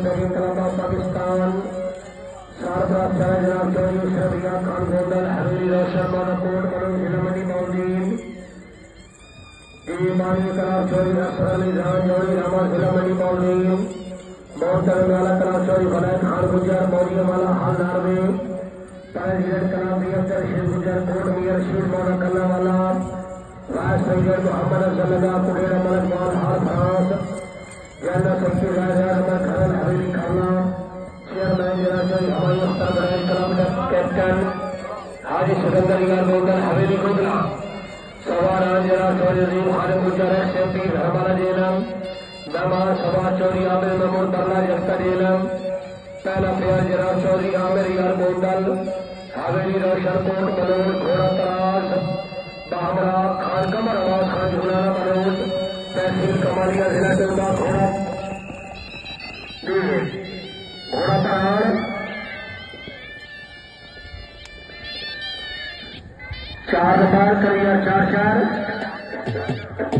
پاکستان سربراہ جناب چودھری شرفیہ خان گوندل حویلی روشن مولا کوٹ منو ضلع منڈی موجود ایمانی کلاب چودھری اصغر علی جان جوڑی راما ضلع منڈی موجود محترم والا کلاب چودھری ولایت خان گجر مولی والا حال ناروے پریزیڈنٹ کلاب میاں شیر گجر کوٹ میاں رشید مولا کلا والا وائس پریزیڈنٹ محمد افضل اللہ کڑیرا ملک مال ہار فرانس جانا سب کے راجہ گھرل حویلی کھانا چیئرمین جناب چودھری ہمایوں اختر بڑھائی کلاب کیپٹن حاجی سکندر یار گوندل حویلی گودلا سواران جناب چودھری عظیم خالد گجر ایس ایم پی ہمارا جیلم دمار سوار چودھری عامر محمود برلا جگتا جیلم پہلا پیار جناب چودھری عامر یار گوندل حویلی روشن کوٹ ملوڑ گھوڑا تراز باہمرا خان قمر آواز خان جھولانا ملوڑ تحصیل کمالیہ ضلع ڈوڈا گھوڑا تراز چار بار کریے چار